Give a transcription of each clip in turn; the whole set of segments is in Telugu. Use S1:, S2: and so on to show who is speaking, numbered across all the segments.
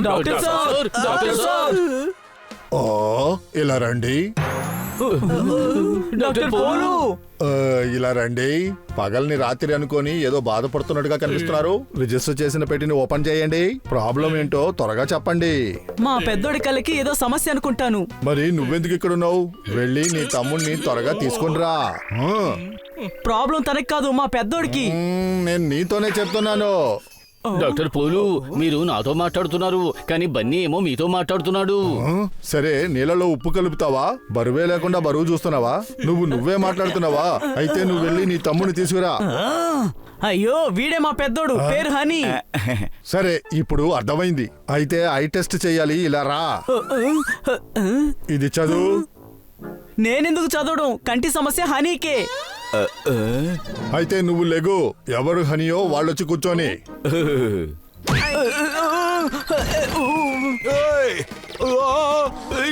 S1: Doctor sir, doctor sir.
S2: ఓ ఇలా రండి.
S1: డాక్టర్ పోలు.
S2: ఇలా రండి. పగల్ని రాత్రి అనుకొని ఏదో బాధపడుతున్నట్టుగా కనిపిస్తున్నారు. రిజిస్టర్ చేసిన పెట్టిని ఓపెన్ చేయండి. ప్రాబ్లం ఏంటో త్వరగా చెప్పండి.
S1: మా పెద్దోడి కళ్ళకి ఏదో సమస్య అనుకుంటాను.
S2: మరి నువ్వెందుకు ఇక్కడున్నావు? వెళ్ళి నీ తమ్ముడిని త్వరగా తీసుకునిరా.
S1: ప్రాబ్లం తనకి కాదు, మా పెద్దోడికి.
S2: నేను నీతోనే చెప్తున్నాను.
S3: డాక్టర్ పోలు, మీరు నాతో మాట్లాడుతున్నారు, కానీ బన్నీ ఏమో మీతో మాట్లాడుతున్నాడు.
S2: సరే, నీళ్ళలో ఉప్పు కలుపుతావా? బరువే లేకుండా బరువు చూస్తున్నావా? నువ్వే మాట్లాడుతున్నావా? అయితే నువ్వు వెళ్ళి నీ తమ్ముడిని తీసుకురా.
S1: అయ్యో, వీడే మా పెద్దోడు, పేరు హనీ.
S2: సరే, ఇప్పుడు అర్థమైంది. అయితే ఐ టెస్ట్ చెయ్యాలి. ఇలా రా. ఇది చదువు.
S1: నేనెందుకు చదవడం? కంటి సమస్య హనీకే.
S2: అయితే నువ్వు లెగు. ఎవరు హనియో వాళ్ళొచ్చి కూర్చొని.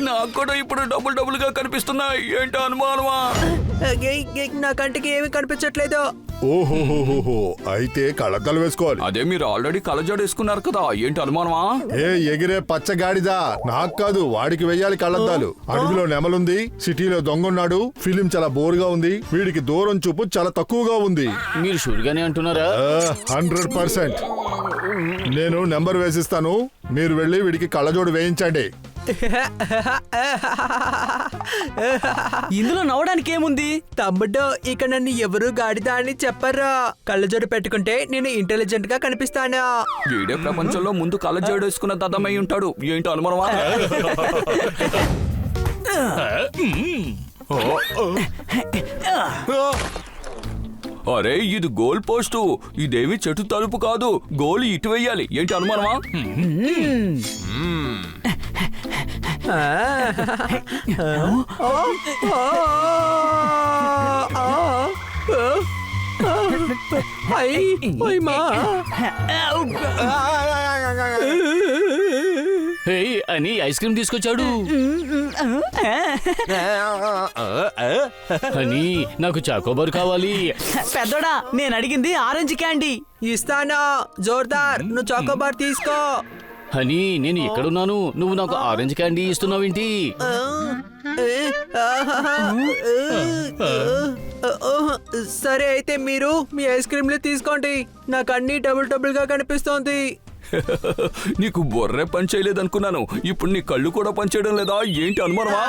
S4: నాకు కూడా ఇప్పుడు డబుల్ గా కనిపిస్తున్నాయి. ఏంటో అనుమానమా?
S5: నా కంటికి ఏమి కనిపించట్లేదు.
S2: ఓహోహోహో, అయితే కళ్ళద్దాలు వేసుకోవాలి.
S4: అదే మీరు ఆల్రెడీ కళ్ళజోడు వేసుకున్నారు కదా, ఏంటి అనుమానమా?
S2: ఎగిరే పచ్చగాడిదా? నాకు కాదు, వాడికి వెయ్యాలి కళ్ళద్దాలు. అడవిలో నెమలుంది, సిటీలో దొంగన్నాడు, ఫిలిం చాలా బోరుగా ఉంది, వీడికి దూరం చూపు చాలా తక్కువగా ఉంది.
S3: మీరు షూర్గానే అంటున్నారా?
S2: 100%. నేను నెంబర్ వేసిస్తాను, మీరు వెళ్ళి వీడికి కళ్ళజోడు వేయించండి.
S1: ఇందులో నవ్వడానికి ఏముంది?
S5: తమ్ముడు, ఇక నన్ను ఎవరు గాడిదా అని చెప్పరా. కళ్ళజోడు పెట్టుకుంటే నేను ఇంటెలిజెంట్ గా కనిపిస్తాను.
S4: వీడే ప్రపంచంలో ముందు కళ్ళజోడు వేసుకున్న దద్దమై ఉంటాడు. ఏంటో అనుమానమా? అరే, ఇది గోల్ పోస్టు. ఇదేమి చెట్టు తలుపు కాదు. గోల్ ఇటు వెయ్యాలి. ఏంటి అనుమానమా?
S3: హే అని ఐస్ క్రీమ్ తీసుకొచ్చాడు. అని నాకు చాకోబార్ కావాలి.
S1: పెద్దోడా, నేను అడిగింది ఆరెంజ్ క్యాండీ.
S5: ఇస్తానా? జోర్దార్, నువ్వు చాకోబార్ తీసుకో.
S3: హనీ, నేను ఎక్కడున్నాను? నువ్వు నాకు ఆరెంజ్ క్యాండీ ఇస్తున్నావేంటి?
S5: సరే, అయితే మీరు మీ ఐస్ క్రీమ్లు తీసుకోండి. నాకు అన్ని డబుల్ గా కనిపిస్తోంది.
S4: నీకు బొర్రే పని చేయలేదనుకున్నాను. ఇప్పుడు నీ కళ్ళు కూడా పనిచేయడం లేదా? ఏంటి అనుమానమా?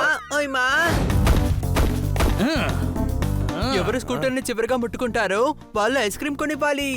S5: ఎవరు స్కూటర్ ని చివరిగా ముట్టుకుంటారో వాళ్ళు ఐస్ క్రీమ్ కొనివ్వాలి.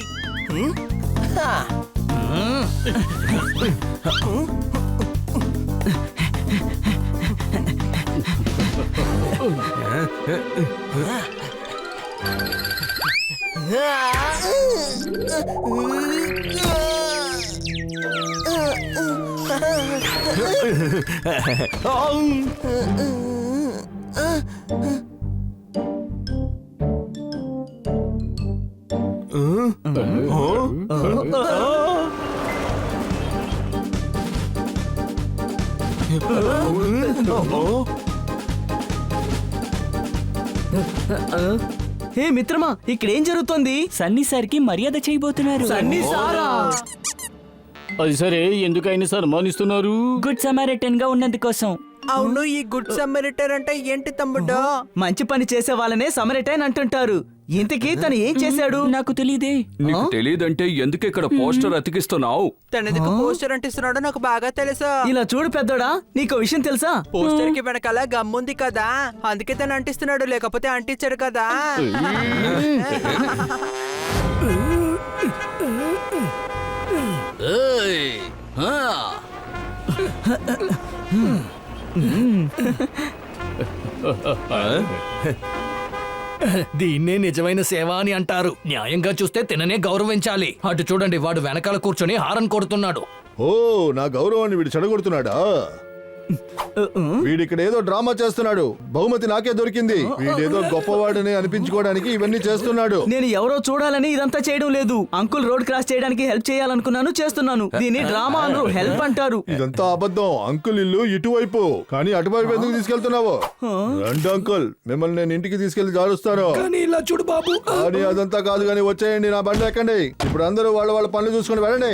S1: హే మిత్రమా, ఇక్కడేం జరుగుతోంది?
S6: సన్నీ సార్కి మర్యాద చేయబోతున్నారు.
S1: సన్నీ సారా?
S3: అది సరే, ఎందుకైనా సన్మానిస్తున్నారు?
S6: గుడ్ సమారిటన్ గా ఉన్నందుకోసం.
S5: అవును, ఈ గుడ్ సమ్మరిటర్ అంటే ఏంటి తమ్ముడు?
S1: మంచి పని చేసే వాళ్ళనే సమరిటైన్ అంటుంటారు. ఇంతకీ తను ఏం చేశాడు?
S6: నాకు తెలియదే.
S4: నీకు తెలియదంటే ఎందుకు ఇక్కడ పోస్టర్ అతికిస్తున్నావు?
S5: తనెందుకు పోస్టర్ అంటిస్తున్నాడో నాకు బాగా తెలుసా.
S1: ఇలా చూడు పెద్దోడా, నీకు విషయం తెలుసా?
S5: పోస్టర్ కి వెనకాల గమ్ముంది కదా, అందుకే తను అంటిస్తున్నాడు, లేకపోతే అంటించాడు కదా.
S7: దీన్నే నిజమైన సేవ అని అంటారు. న్యాయంగా చూస్తే తిననే గౌరవించాలి. అటు చూడండి, వాడు వెనకాల కూర్చొని హారన్ కొడుతున్నాడు.
S2: ఓ, నా గౌరవాన్ని వీడు చెడగొడుతున్నాడా? వీడిక్కడ ఏదో డ్రామా చేస్తున్నాడు. బహుమతి నాకే దొరికింది. వీడేదో గొప్పవాడని అనిపించుకోవడానికి ఇవన్నీ చేస్తున్నాడు.
S1: నేను ఎవరో చూడాలని ఇదంతా చేయడం లేదు. అంకుల్ రోడ్ క్రాస్ చేయడానికి హెల్ప్ చేయాలనుకున్నాను, చేస్తున్నాను. దీన్ని డ్రామా అనరు, హెల్ప్ అంటారు.
S2: ఇదంతా అబద్ధం. అంకుల్ ఇల్లు ఇటువైపు, కానీ అటువైపు ఎందుకు తీసుకెళ్తున్నావు? రండి అంకుల్, మిమ్మల్ని నేను ఇంటికి తీసుకెళ్లి జారుస్తాను.
S7: కానీ ఇలా చూడు బాబు.
S2: కానీ అదంతా కాదు, కానీ వచ్చేయండి, నా బండి ఎక్కండి. ఇప్పుడు అందరూ వాళ్ళ వాళ్ళ పనులు చూసుకుని వెళ్ళండి.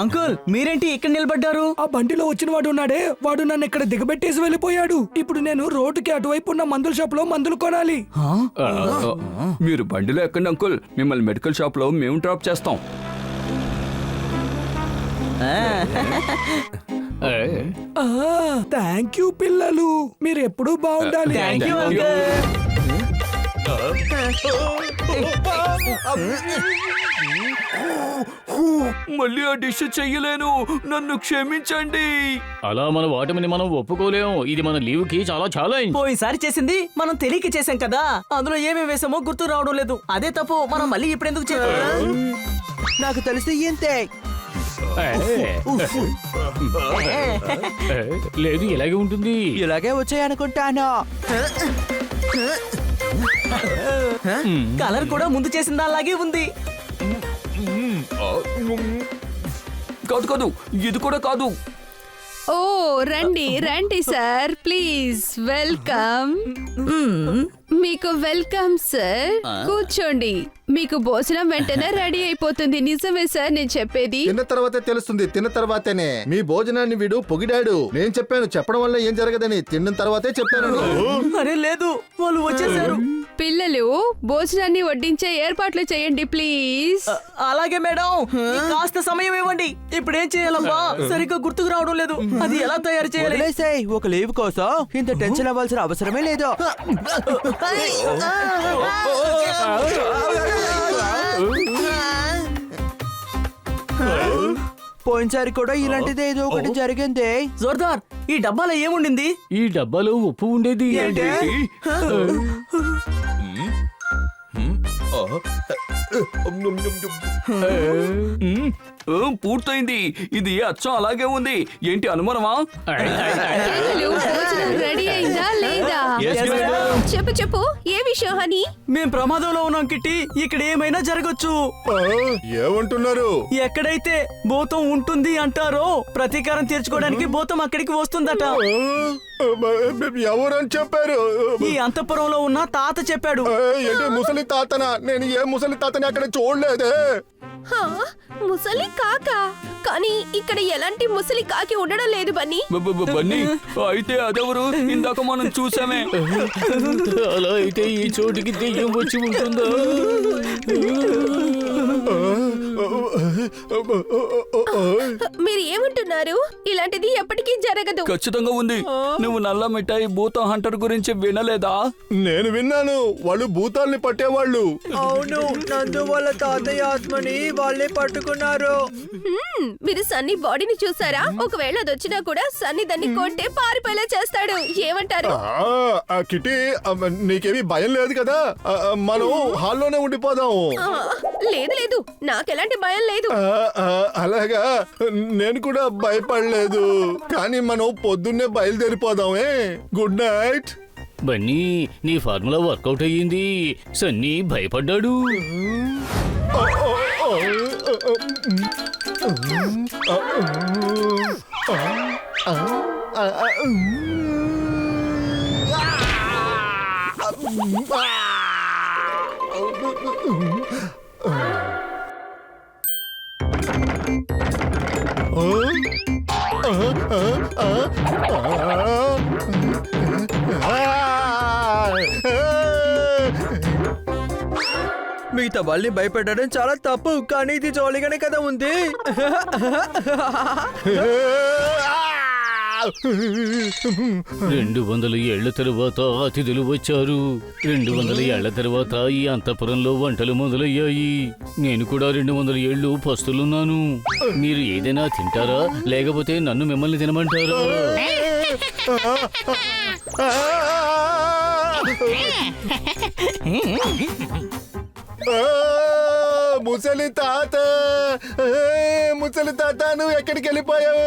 S1: అంకుల్ మీరేంటి ఇక్కడ నిలబడ్డారు?
S7: ఆ బండిలో వచ్చిన వాడు ఉన్నాడే, వాడు నన్ను ఇక్కడ దిగబెట్టేసి వెళ్ళిపోయాడు. ఇప్పుడు నేను రోడ్డుకి అటువైపు ఉన్న మందుల షాప్ లో మందులు కొనాలి.
S4: మీరు బండిలో ఎక్కండి అంకుల్, మిమ్మల్ని మెడికల్ షాప్ లో మేము డ్రాప్ చేస్తాం.
S7: థ్యాంక్ యూ పిల్లలు, మీరు ఎప్పుడూ బాగుండాలి.
S1: Thank you uncle.
S4: మళ్ళీ ఆ డిష్ చెయ్యలేను, నన్ను క్షమించండి.
S3: అలా మన వాటమిని మనం ఒప్పుకోలేం. ఇది మన లీవ్ కి చాలా ఛాలెంజ్.
S1: పోయినసారి చేసింది మనం తెలియక చేసాం కదా, అందులో ఏమేమి వేసామో గుర్తు రావడం లేదు. అదే తప్పు, మనం మళ్ళీ ఇప్పుడు ఎందుకు చేయాలి?
S5: నాకు తెలిసి ఇంతే.
S3: లేదు, ఇలాగే ఉంటుంది.
S5: ఇలాగే వచ్చాయనుకుంటాను.
S1: కలర్ కూడా ముందు చేసిన దానిలాగే ఉంది.
S4: కాదు కాదు, ఇది కూడా కాదు.
S8: ఓ రండి రండి సార్, ప్లీజ్ వెల్కమ్. మీకు వెల్కమ్ సార్, కూర్చోండి. మీకు భోజనం వెంటనే రెడీ అయిపోతుంది. నిజమే సార్ నేను చెప్పేది.
S2: తిన్న తర్వాతే తెలుస్తుంది. తిన్న తర్వాతనే మీ భోజనాన్ని వీడు పొగిడాడు. నేను చెప్పాను, చెప్పడం వల్ల ఏం జరగదని. తిన్న తర్వాతే చెప్పాను.
S1: అరే లేదు, వాళ్ళు వచ్చేసారు.
S8: పిల్లలు భోజనాన్ని వడ్డించే ఏర్పాట్లు చేయండి ప్లీజ్.
S1: అలాగే మేడం, కాస్త సమయం ఇవ్వండి. ఇప్పుడు ఏం చేయాలమ్మా? సరిగ్గా గుర్తుకు రావడం లేదు. అది ఎలా తయారు చేయాలి?
S5: వదిలేసేయ్, ఒక లీవ్ కోసం ఇంత టెన్షన్ అవ్వాల్సిన అవసరమే లేదు. పోయినసారి కూడా ఇలాంటిదే ఏదో ఒకటి జరిగింది.
S1: జోర్దార్, ఈ డబ్బాలో ఏముండింది?
S3: ఈ డబ్బాలో ఉప్పు ఉండేది.
S4: పూర్తయింది. ఇది అచ్చం అలాగే ఉంది. ఏంటి అనుమానమా?
S8: పిల్లలు భోజనం రెడీ అయిందా లేదా? చెప్పు చెప్పు, ఏ విషయం హనీ?
S1: మేం ప్రమాదంలో ఉన్నాం కిట్టి. ఇక్కడ ఏమైనా జరగచ్చు.
S2: ఏమంటున్నారు?
S1: ఎక్కడైతే భూతం ఉంటుంది అంటారో, ప్రతీకారం తీర్చుకోవడానికి భూతం అక్కడికి వస్తుందట.
S2: ఎవరని చెప్పారు?
S1: ఈ అంతఃపురంలో ఉన్న తాత చెప్పాడు.
S2: ఏంటి ముసలి తాతనా? నేను ఏ ముసలి తాతని అక్కడ చూడలేదే.
S8: హా, ముసలి కాక? కానీ ఇక్కడ ఎలాంటి ముసలి కాకి ఉండడం లేదు బన్నీ.
S4: బన్నీ, అయితే అదెవరు? ఇందాక మనం చూసామే.
S3: అలా అయితే ఈ చోటికి దెయ్యం వచ్చి ఉంటుందా?
S8: మీరు ఏమంటున్నారు? ఇలాంటిది ఎప్పటికీ జరగదు.
S4: ఖచ్చితంగా ఉంది. నువ్వు నల్ల మిఠాయి భూతం హంటర్ గురించి వినలేదా?
S2: నేను విన్నాను, వాళ్ళు భూతాల్ని పట్టేవాళ్ళు.
S5: అవును, నందు వాళ్ళ తాతయ్య ఆత్మని వాళ్ళే పట్టుకున్నారు.
S8: మీరు సన్నీ బాడీని చూసారా? ఒకవేళ అది వచ్చినా కూడా సన్నీ దాన్ని కొట్టే పారిపోయేలా చేస్తాడు. ఏమంటారు?
S2: కిటి, నీకేమీ భయం లేదు కదా? మనం హాల్లోనే ఉండిపోదాం.
S8: లేదు లేదు, నాకెలాంటి భయం లేదు.
S2: అలాగా, నేను కూడా భయపడలేదు. కానీ మనం పొద్దున్నే బయలుదేరిపోదామే. Good night.
S3: బన్నీ, నీ ఫార్ములా వర్కౌట్ అయ్యింది. సన్నీ భయపడ్డాడు.
S5: మిగతా వాళ్ళని భయపెట్టడం చాలా తప్పు, కానీ ఇది జాలీగానే కదా ఉంది.
S3: 200 ఏళ్ల తరువాత అతిథులు వచ్చారు. 200 ఏళ్ల తరువాత ఈ అంతఃపురంలో వంటలు మొదలయ్యాయి. నేను కూడా 200 ఏళ్ళు పస్తులున్నాను. మీరు ఏదైనా తింటారా, లేకపోతే నన్ను మిమ్మల్ని తినమంటారా?
S2: ముసలి తాత, ముసలి తాత, నువ్వు ఎక్కడికి వెళ్ళిపోయావు?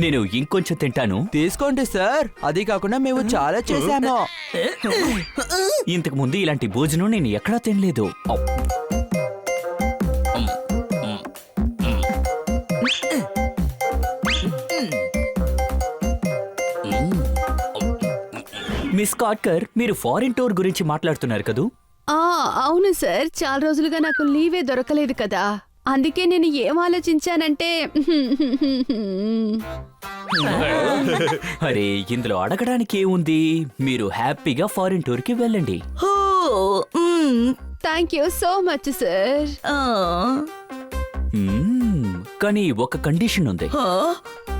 S9: నేను ఇంకొంచెం తింటాను.
S5: తీసుకోండి సార్, అది కాకుండా మేము చాలా చేశాము.
S9: ఇంతకు ముందు ఇలాంటి భోజనం నేను ఎక్కడా తినలేదు. మిస్ కాట్కర్, మీరు ఫారిన్ టూర్ గురించి మాట్లాడుతున్నారు కదూ?
S8: అవును సార్, చాలా రోజులుగా నాకు లీవే దొరకలేదు కదా, అందుకే నేను ఏం ఆలోచించానంటే
S9: అరే, ఇందులో అడగడానికి ఏముంది? మీరు హ్యాపీగా ఫారిన్ టూర్ కి వెళ్ళండి.
S8: Thank you so much sir.
S9: కానీ ఒక కండిషన్ ఉంది.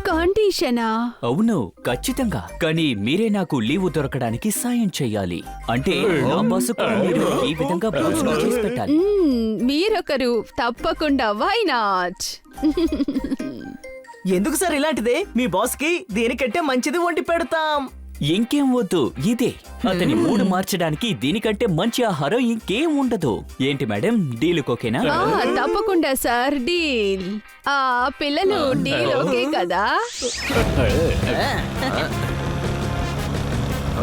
S8: కండిషనా?
S9: అవును, ఖచ్చితంగా. కానీ మీరే నాకు లీవ్ దొరకడానికి సాయం చెయ్యాలి. అంటే నా బాసుకు మీరు ఈ విధంగా భోజనం చేసి పెట్టాలి.
S8: మీరొకరు, తప్పకుండా, వై నాట్?
S1: ఎందుకు సార్ ఇలాంటిదే? మీ బాస్ కి దీనికంటే మంచిది వండి పెడతాం.
S9: ఇంకేం వద్దు, ఇదే. అతని మూడు మార్చడానికి దీనికంటే మంచి ఆహారం ఇంకేం ఉండదు. ఏంటి మేడం, డీల్ ఓకేనా?
S8: తప్పకుండా సార్, డీల్. పిల్లలు, డీల్ ఓకే కదా?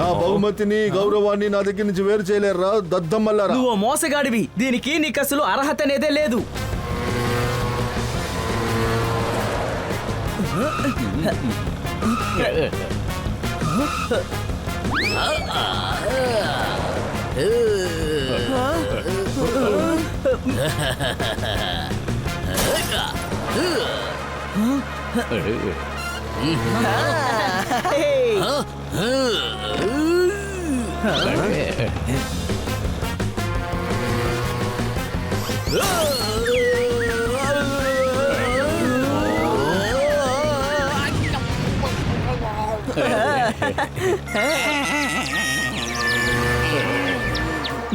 S2: నా బహుమతిని, గౌరవాన్ని నా దగ్గర నుంచి వేరు చేయలేరా దద్దమ్మల్లారా?
S1: నువ్వు మోసగాడివి. దీనికి నీకు అసలు అర్హత అనేదే లేదు.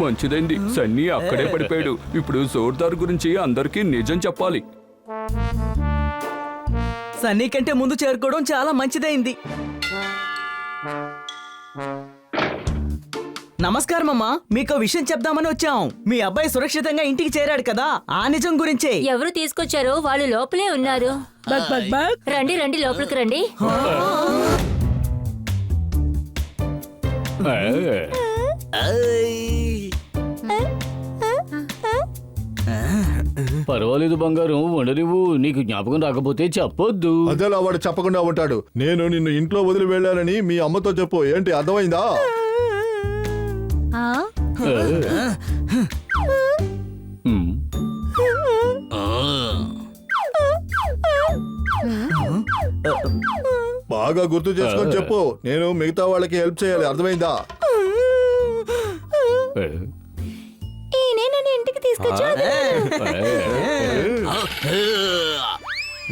S4: మంచిదండి, సన్నీ అక్కడే పడిపోయాడు. ఇప్పుడు జోర్దార్ గురించి అందరికీ నిజం చెప్పాలి.
S1: సన్నీ కంటే ముందు చేరుకోవడం చాలా మంచిదైంది. నమస్కారం అమ్మా, మీకో విషయం చెప్దామని వచ్చాం. మీ అబ్బాయి సురక్షితంగా ఇంటికి చేరాడు కదా, ఆ నిజం గురించే.
S10: ఎవరు తీసుకొచ్చారో వాళ్ళు లోపలే ఉన్నారు. రండి రండి, లోపలికి రండి.
S3: పర్వాలేదు బంగారం, వండనివ్వు. నీకు జ్ఞాపకం రాకపోతే చెప్పొద్దు.
S2: అదేలా వాడు చెప్పకుండా ఉంటాడు. నేను నిన్ను ఇంట్లో వదిలి వెళ్ళానని మీ అమ్మతో చెప్పు. ఏంటి, అర్థమైందా? బాగా గుర్తు చేసుకొని చెప్పు. నేను మిగతా వాళ్ళకి హెల్ప్ చేయాలి, అర్థమైందా?
S8: ఇంటికి తీసుకొచ్చా.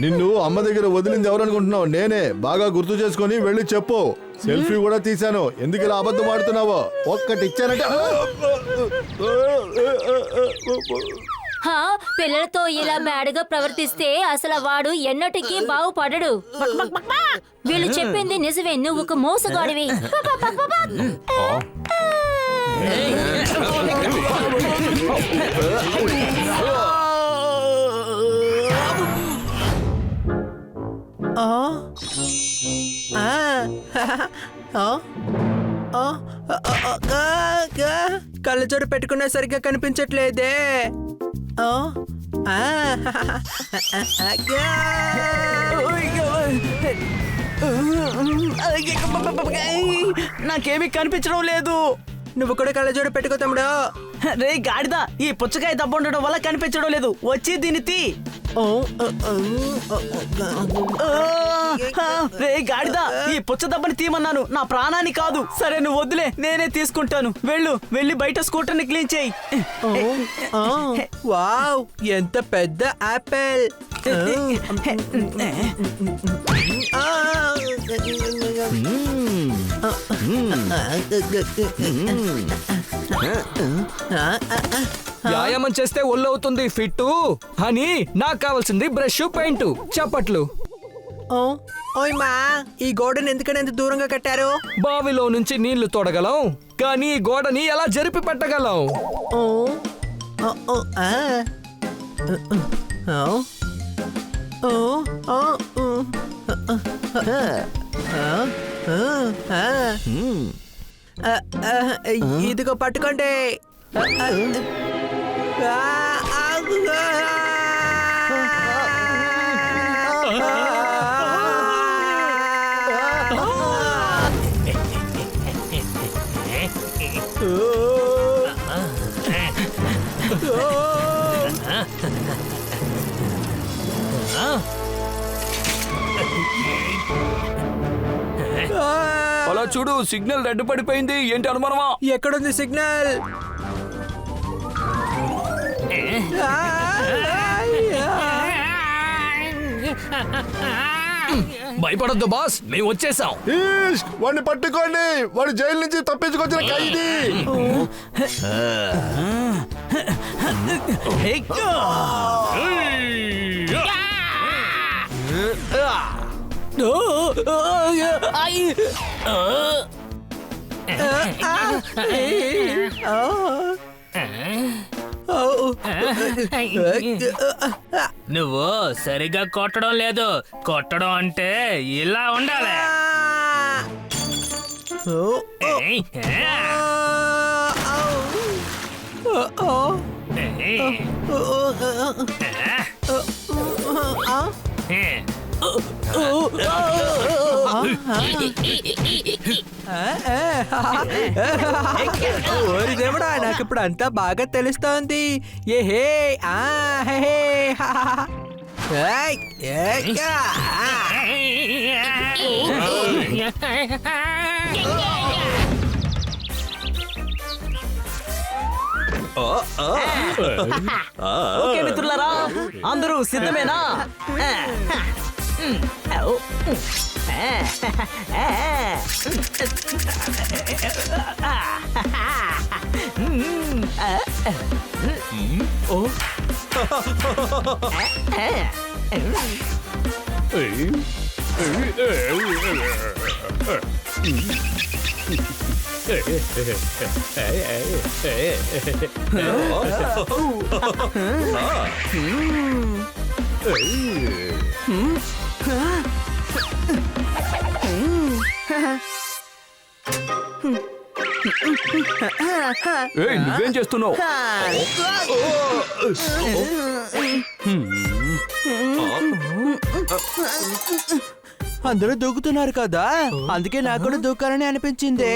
S2: నిన్ను అమ్మ దగ్గర వదిలింది ఎవరనుకుంటున్నావు? నేనే. బాగా గుర్తు చేసుకొని వెళ్ళి చెప్పు. సెల్ఫీ కూడా తీశాను. ఎందుకు ఇలా అబద్ధం ఆడుతున్నావో? ఒక్కటి ఇచ్చానంటే
S10: పిల్లలతో ఇలా బ్యాడ్గా ప్రవర్తిస్తే అసలు వాడు ఎన్నటికీ బాగుపడడు. వీళ్ళు చెప్పింది నిజమే, నువ్వు ఒక మోసగాడివి.
S5: కళ్ళజోడు పెట్టుకున్నా సరిగ్గా కనిపించట్లేదే.
S1: నాకేమీ కనిపించడం లేదు.
S5: నువ్వు కూడా కళ్ళజోడు పెట్టుకో తమ్ముడు.
S1: రే గాడిద, ఈ పుచ్చకాయ దెబ్బ ఉండడం వల్ల కనిపించడం లేదు. వచ్చి దీన్ని తీ. రే గాడిద, ఈ పుచ్చ దెబ్బని తీయమన్నాను, నా ప్రాణాన్ని కాదు. సరే నువ్వు వద్దులే, నేనే తీసుకుంటాను. వెళ్ళి బయట స్కూటర్ని క్లీన్ చేయి.
S5: వావ్, ఎంత పెద్ద యాపిల్.
S7: వ్యాయామం చేస్తే ఒళ్ళు అవుతుంది ఫిట్టు అని నాకు కావాల్సింది బ్రష్ పెయింట్ చప్పట్లు.
S5: ఓయ్ మా, ఈ గోడను ఎందుకని ఎంత దూరంగా కట్టారు?
S7: బావిలో నుంచి నీళ్లు తోడగలం, కానీ ఈ గోడని ఎలా జరిపి పెట్టగలం?
S5: ఇదిగో పట్టుకోండి.
S4: అలా చూడు, సిగ్నల్ రెడ్ పడిపోయింది. ఏంటి అనుమానమా?
S5: ఎక్కడుంది సిగ్నల్?
S7: భయపడొద్దు బాస్, మేము వచ్చేసాం.
S2: వాడిని పట్టుకోండి, వాడు జైలు నుంచి తప్పించుకొచ్చిన ఖైదీ.
S11: నువ్వు సరిగా కొట్టడం లేదు. కొట్టడం అంటే ఇలా ఉండాలి.
S5: ఓరి దేవుడా, నాకు ఇప్పుడు అంతా బాగా తెలుస్తోంది. ఏ హే ఆ హే హే హా హా. ఏయ్, ఏయ్, యా.
S1: ఓకే మిత్రులారా, అందరూ సిద్ధమేనా?
S4: ఏయ్, నువ్వేం చేస్తున్నావు?
S5: అందరూ దూకుతున్నారు కదా, అందుకే నాకు కూడా దూకాలని అనిపించింది.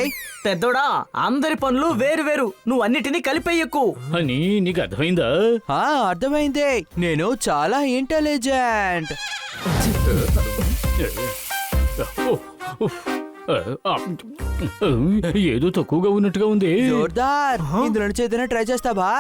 S1: పెద్దోడా, అందరి పనులు వేరు వేరు, నువ్వు అన్నిటినీ కలిపేయకు.
S3: అని నీకు అర్థమైందా?
S5: అర్థమైంది, నేను చాలా ఇంటెలిజెంట్.
S3: ఏదో తక్కువగా ఉన్నట్టుగా ఉంది.
S5: జోర్దార్, ఇందులో నుంచి ఏదైనా ట్రై చేస్తావా?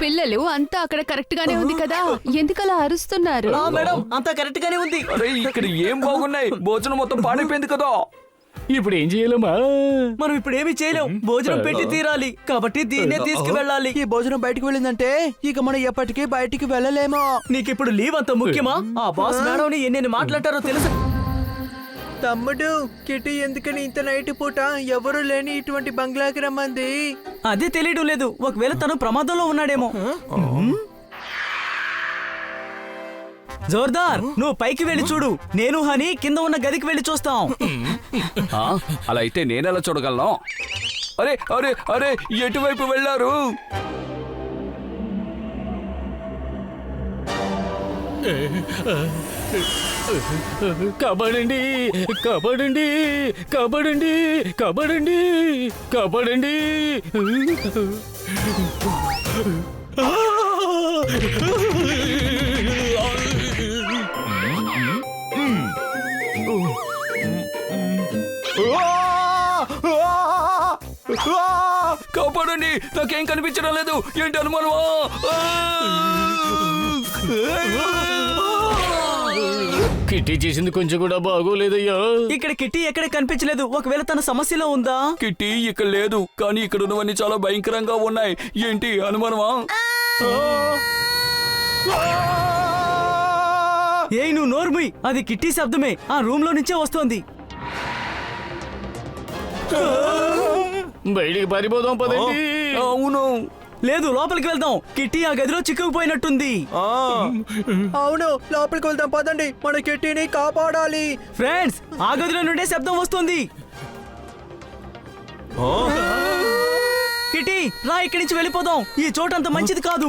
S8: పిల్లలు అంతా అక్కడ కరెక్ట్ గానే ఉంది కదా, ఎందుకలా అరుస్తున్నారు?
S1: మేడం, అంతా కరెక్ట్ గానే ఉంది.
S4: అరే, ఇక్కడ ఏం బాగున్నాయి? భోజనం మొత్తం పాడైపోయింది కదా.
S3: ఇప్పుడు ఏం చేయలేమా?
S1: మనం ఇప్పుడు ఏమి చేయలేం, భోజనం పెట్టి తీరాలి, కాబట్టి దీన్నే తీసుకువెళ్ళాలి.
S5: ఈ భోజనం బయటికి వెళ్ళిందంటే ఇక మనం ఎప్పటికీ బయటికి వెళ్ళలేమో.
S1: నీకిప్పుడు లీవ్ అంత ముఖ్యమా? ఆ బాస్ మేడం ఎన్ని మాట్లాడారో తెలుసు.
S5: తమ్ముడు కిటి ఎందుకని ఇంత నైట్ పూట ఎవరు లేని ఇటువంటి బంగ్లాకి రమ్మంది?
S1: అదే తెలియడం లేదు, ఒకవేళ తను ప్రమాదంలో ఉన్నాడేమో. జోర్దార్, నువ్వు పైకి వెళ్ళి చూడు, నేను హనీ కింద ఉన్న గదికి వెళ్ళి చూస్తాం.
S4: ఆ, అలా అయితే నేనెలా చూడగలను? అరే అరే అరే, ఎటువైపు వెళ్ళారు?
S3: కాపాడండి, కాపాడండి, కాపాడండి, కాపాడండి, కాపాడండి.
S4: కాపాడండి, నాకేం కనిపించడం లేదు. ఏంటి అనుమానమా?
S3: కిట్టి చేసింది కొంచెం కూడా బాగోలేదయ్యా.
S1: ఇక్కడ కిట్టి ఎక్కడ కనిపించలేదు, ఒకవేళ తన సమస్యలో ఉందా?
S4: కిట్టి ఇక్కడ లేదు, కానీ ఇక్కడ ఉన్నవన్నీ చాలా భయంకరంగా ఉన్నాయి. ఏంటి అనుమానమా?
S1: ఏయ్ నువ్వు నోర్ముయ్, అది కిట్టి శబ్దమే, ఆ రూమ్ లో నుంచే వస్తోంది.
S3: బయటికి పారిపోదాం పదండి.
S4: అవును.
S1: లేదు, లోపలికి వెళ్దాం. కిట్టి ఆ గదిలో చిక్కుకుపోయినట్టుంది.
S5: అవును, లోపలికి వెళ్దాం పదండి, మన కిట్టిని కాపాడాలి.
S1: ఫ్రెండ్స్, ఆ గదిలో నుండే శబ్దం వస్తుంది. కిట్టి రా, ఇక్కడి నుంచి వెళ్ళిపోదాం. ఈ చోటు అంత మంచిది కాదు.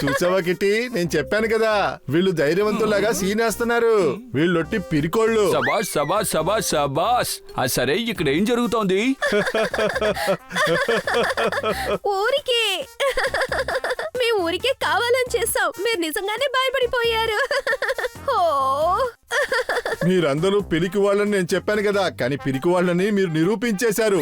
S2: చూసావా కిట్టి, నేను చెప్పాను కదా, వీళ్ళు ధైర్యవంతుల్లాగా సీనేస్తున్నారు. వీళ్ళొట్టి పిరికోళ్ళు.
S4: సబాష్ సబాష్ సబాష్ సబాష్. సరే, ఇక్కడ ఏం జరుగుతోంది?
S8: ఊరికే మేము ఊరికే కావాలని చేస్తాం. మీరు నిజంగానే భయపడిపోయారు. ఓ
S2: మీరందరూ పిరికి వాళ్ళని నేను చెప్పాను కదా, కానీ పిరికి వాళ్ళని మీరు నిరూపించేశారు.